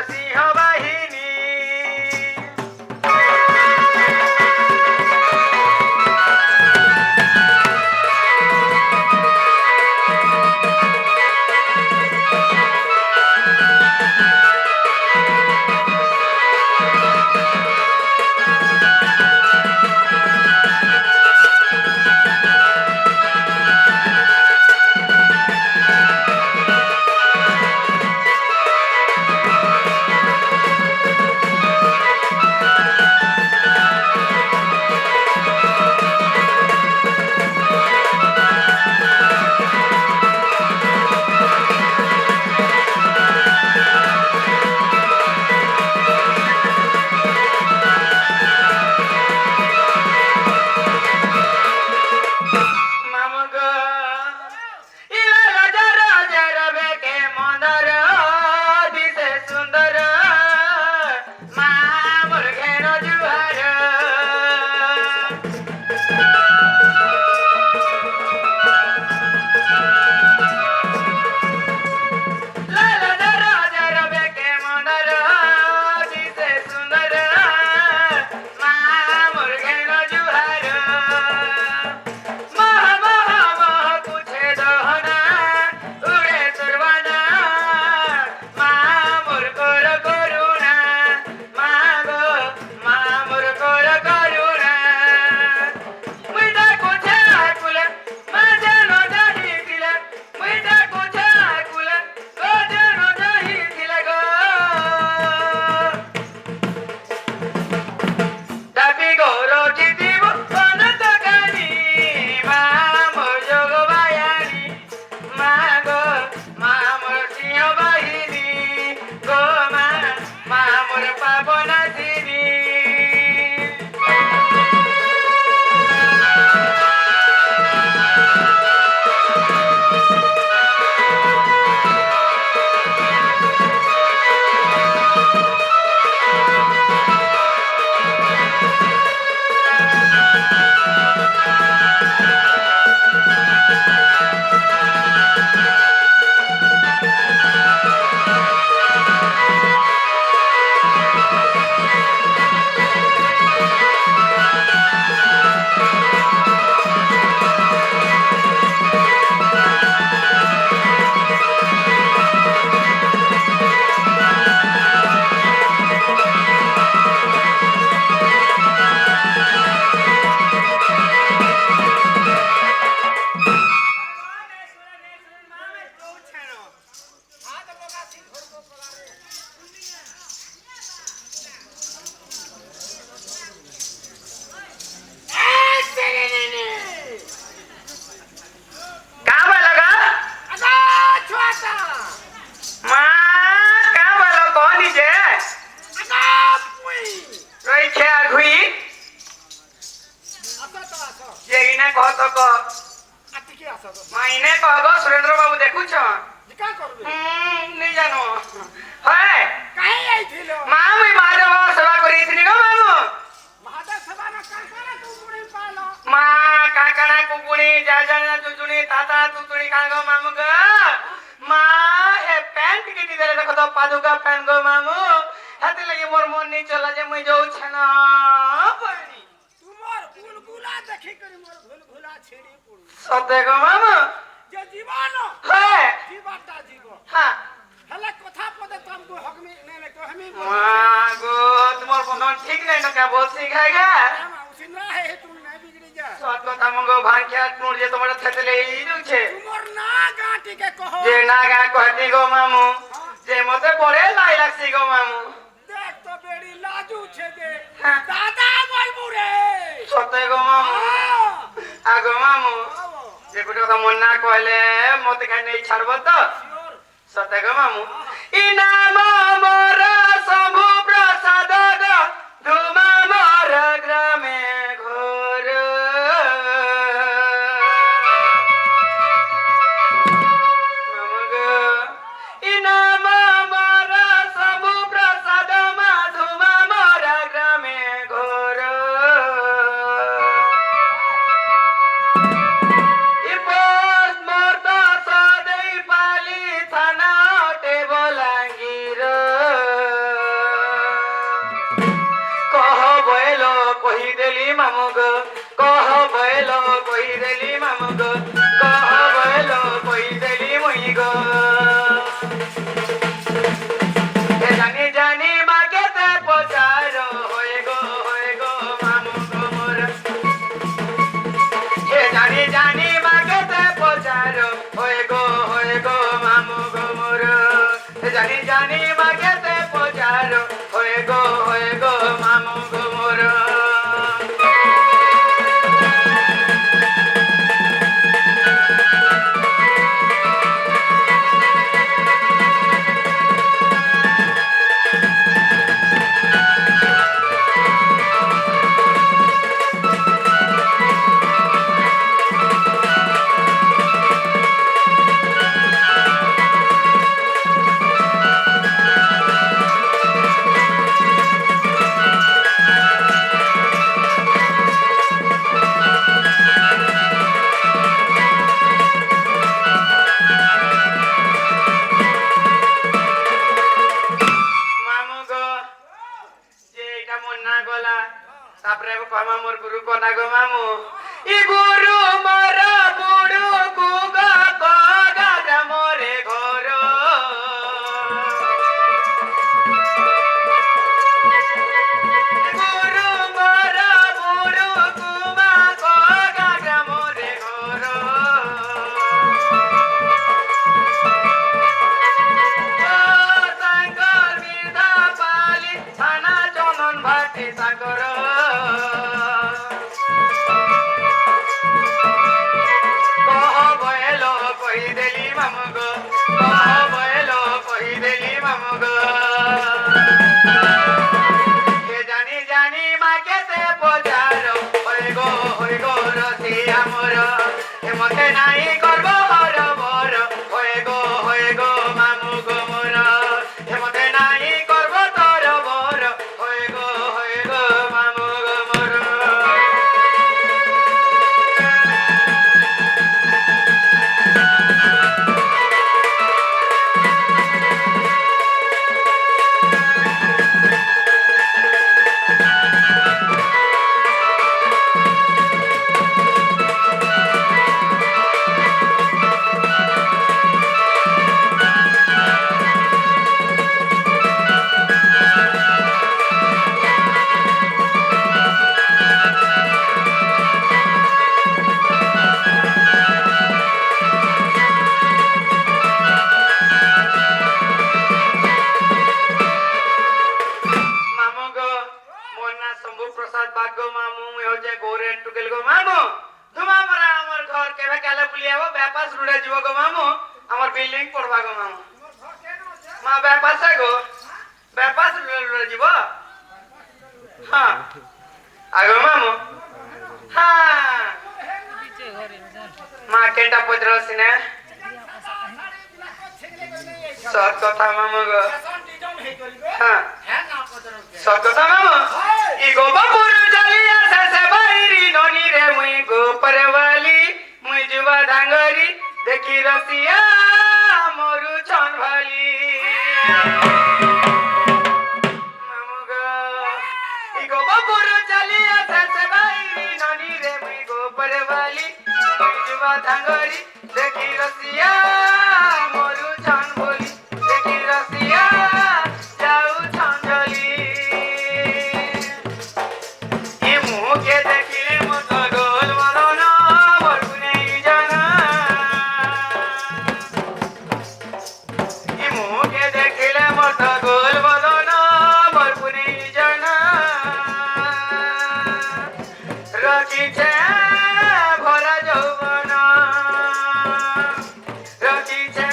সিংহ বাহিনী माइने कहबो सुरेंद्र बाबू देखुछ का करबे नहीं जानो है काहे आइथिलो मामी महादेव सेवा करिथिनी गो मामू महादेव सेवा न काकाना तू गुणी पालो मा काकाना कुकुणी जाजाना तुचुणी ताता तुचुणी कागो मामू ग मा ए पैंट किनी देले देखो तो पादुका पैंट गो मामू हाते लगे मोर मन नहीं चला जे मुई जाऊ छना पानी तुमर गुलगुला देखि करी मोर गुलगुला छेड़ी पड़ू सते गो मामू जे जीवन है जीवटा जीव हां हले कथा पदे तुमको हकमी ने तो हमी मां गो तुम्हार बंधन ठीक नहीं न क्या बोल सिखाएगा उसिना है तुम नहीं बिगड़ी जा सत কথা মঙ্গো ভাঙ্কিয়া টুর যে তোমার থেতলে এই দুছে तुमर ना गाटी के कहो যে না গা কহতি গো মামু যে মতে বড়ে লাই লাগছি গো মামু देख तो बेड़ी लाजू छे जे हाँ। दादा बोलबू रे সতে গো মামু আগো মামু যে কোটা কথা মন না কইলে মতে কাই নেই ছাড়ব তো श्योर সতে গো মামু ই নাম মোর শম্ভু প্রসাদ গো ধুমা মোর গ্রামে ঘোর মামু গো ই নাম মোর শম্ভু প্রসাদ মা ধুমা মোর গ্রামে ঘোর ই পোস্ট মোর তো সদেই পালি থানা ওটে বলাঙ্গীর কহিদেলি মামু গো কহ বইল কহিদেলি মামু গো কহ বইল কহিদেলি মুই গো জানি জানি বাকেতে পচার হয়ে গো মামু গো মোর জানি জানি বাকেতে পচার হয়ে গো মামু গো মোর জানি জানি বাকেতে পচার হয়ে গো মামু গো মোর তারপরে কমা মোর গুরু কনা গো মামু ই গুরু মোর বুড়ু গুগা গগা মোরে ঘর গুরু মোর বুড়ু গুমা গগা মোরে ঘর সাগর বিধা পালি ছানা চন্দন ভাটি সাগর কহিদেলি মামু গো কহ বইল কহিদেলি মামু গো জানি জানি মাকেতে পচার হয়ে গো রসি আমর মতে নাই করব হর বর হয়ে গো মামু গো মোর মতে নাই করব তোর বর হয়ে গো মামু গো মোর বিল্ডিং পড়বা গো মামু মা ব্যাপার গো ব্যাপার যাব হ্যাঁ আগো মামু হ্যাঁ মা কেটা পত্র সিনে সৎ কথা মামু গো হ্যাঁ সৎ কথা মামু ই গো বাপুর চালিয়া সে বাইরি ননি রে মুই গো পরওয়ালি মুই যুবা ধাঙ্গরি দেখি রসিয়া মরু ছন ভালি মামু গো ই গো বাপুর চালিয়া সে বাইরি ননি রে মুই গো পরওয়ালি মুই যুবা ধাঙ্গরি দেখি রসিয়া মরু ছন ভলি দেখি রসিয়া যাও ছন জলি ই মুখে দেখিলে মত গোল মরণ বরগুনে জানা ই মুখে দেখিলে মত গোল মরণ বরগুনে জানা রচিছে ভরা যৌবন রচিছে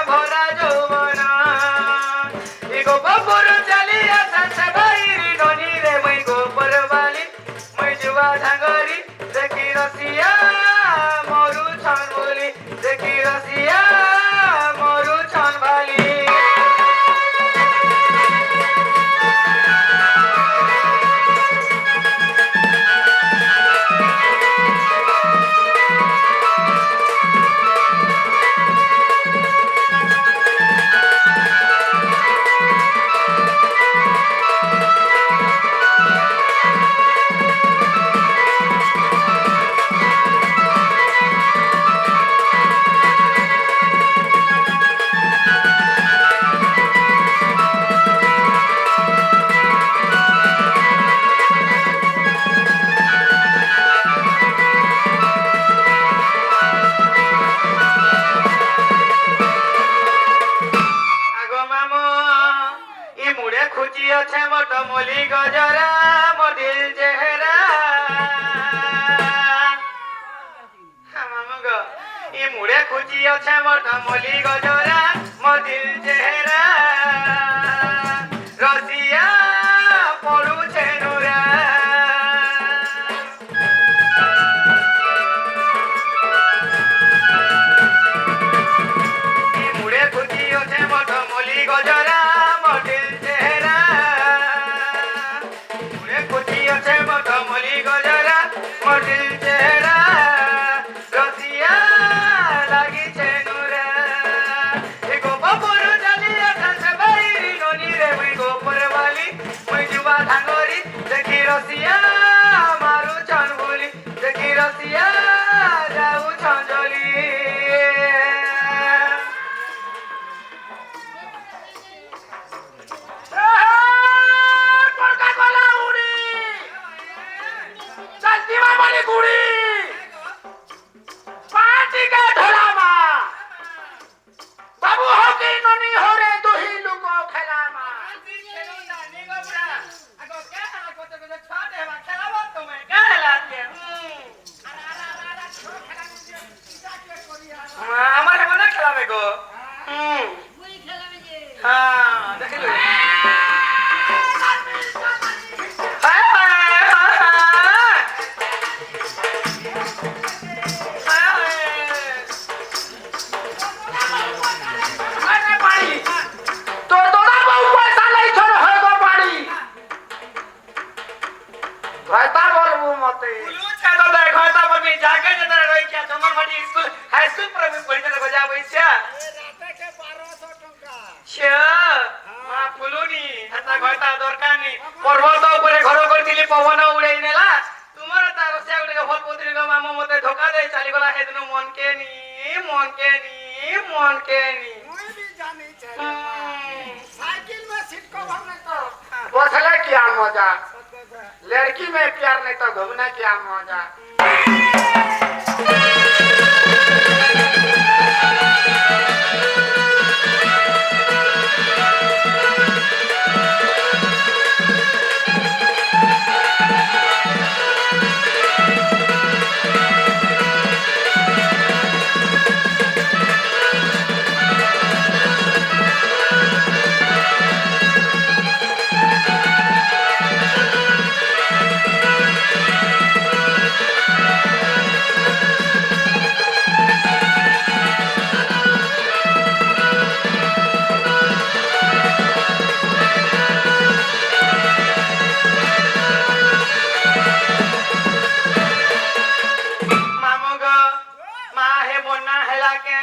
ভরা যৌবন ই গো বাপুর চালিয়া সে বাইরি ননি রে মুই গো পরবালি মুই যুবা ধাঙ্গরি দেখি রসিয়া মরু ছন বলি দেখি রসিয়া মরু ছন ভালি খুঁজি আছে মোট মলি গজরা মোর দিল চেহারা মামু গো ই মুড়ে খুঁজি আছে মোট মলি গজরা মোর দিল চেহারা রসিয়া পড়ুছে নুরা ই মুড়ে খুঁজি আছে মোট মলি গজরা মোর দিল চেহারা মুড়ে খুঁজি আছে মোট মলি গজরা মোর দিল চেহারা রসিয়া লাগিছে নুরা এ গো বাবুর জালিয়া থাকবে বাইরি ননি রে মুই গোপর বালি মুই যুবা ধাঙ্গরি দেখি রসিয়া মারু ছন ভুলি দেখি রসিয়া যাউ ছঞ্জলি আমার মনে খেলাবে গো হ্যাঁ দেখিল পর্বত উপরে ঘর করছিলি পবন উড়াই নেলা তোমার তার রসিয়া গুড়ে ফল পত্রী মামু মতে ধোকা দেই চালি গলা সেদিন মনকে নি মনকে নি মনকে নি साइकिल में सीट कवर नहीं तो बोझले क्या मजा लड़की में प्यार नहीं तो घूमने क्या मजा মামু গো মা হে বন্যা হেলা কে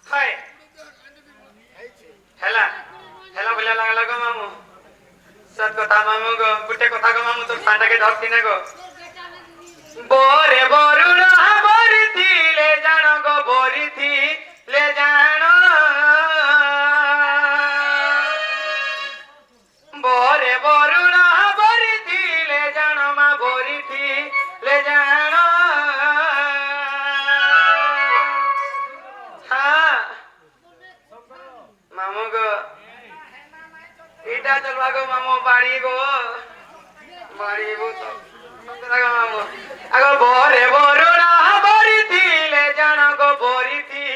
হয় হেলা হেলা বলে লাগলা গো মামু সত কথা মামু গো গুটে কথা গো মামু তোর সাটাকে ধরতি না গো বরে বরুণ বরিথি লে জানো গো বরিথি লে জানো বরে বরুণ বরিথি লে জানো মা বরিথি লে জানো হ্যাঁ মামু গো এটা চলবা গো মামু বাড়ি গো বাড়ি গো তো গো মামু আগো বরে বরুণ বরিথি লে জানো গো বরিথি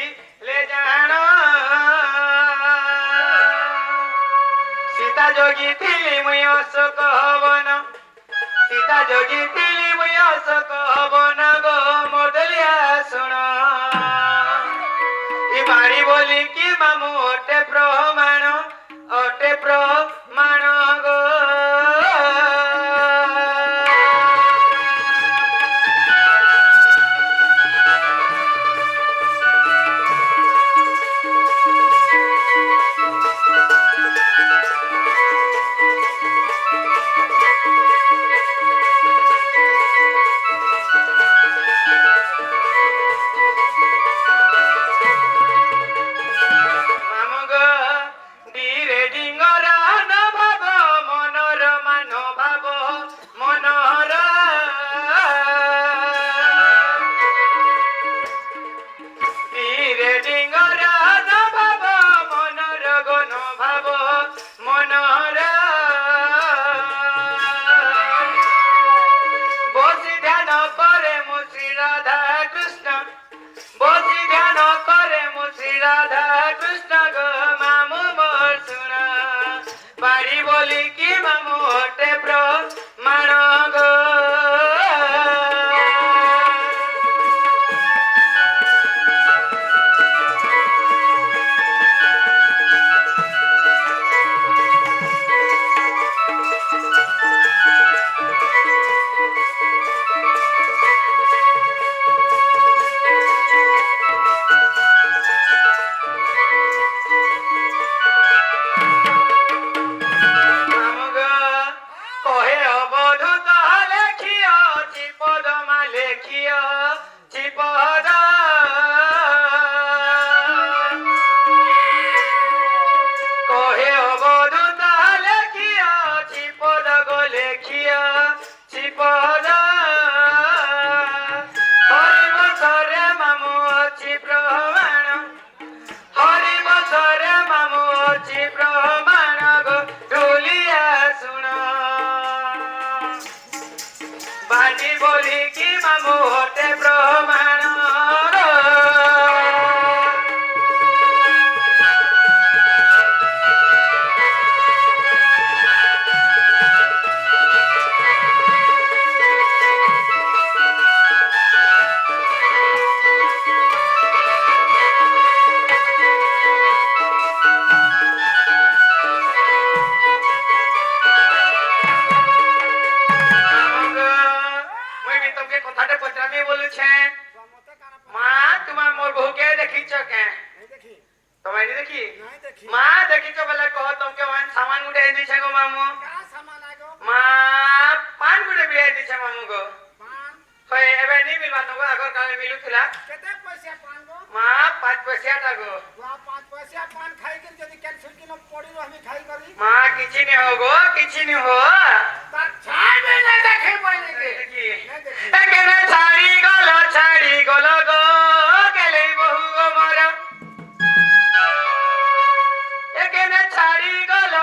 লে জানো সীতা যোগী থিলি মুই অশোক হবন সীতা যোগী থিলি মুই অশোক হবন গো মোদলিয়া শুণ ই বাড়ি বলি কি মামু অটে প্রমাণ গো মামু গো ধীরে ডিঙ্গরা না ভাব বলি কি মামু হতে প্রমাণ গো মামু গো কহে অবধূত লেখিও চিপদ মা লেখিও চিপদ কহে অবধূত লেখিও চিপদ গো লেখিও চিপদ হরি বছরে মামু অছি প্রমাণ হরি বছরে মামু অছি প্রমাণ গো ঢুলিয়া শুণ বাজি বলি কি মামু হতে প্রমাণ মুই বি তোকে কথাটা পচামি বলুছে মতে কানা মা তোমার মোর বহুকে দেখিছ কে নাই দেখি তোমায় নি দেখি নাই দেখি মা দেখিছ বলে কহ তোমকে ওয়ান সামান গুটে দিছে গো মামু কা সামান আগো মা পান গুটে বিলাই দিছে মামু গো পান হয় এবে নি মিলবা নগো আগর কালে মিলুଥିଲା কেতে পয়সা পান গো মা 5 পয়সা টা গো গা 5 পয়সা পান খাই के যদি ক্যান্সেল কিনো পড়ি রহমি খাই করি মা কিছু নি হো গো কিছু নি হো তার ছাই মে না দেখে বইলে কে দেখি নাই দেখি একেনে ছাড়ি গল গো গেলে বহু গো মর একেনে ছাড়ি গল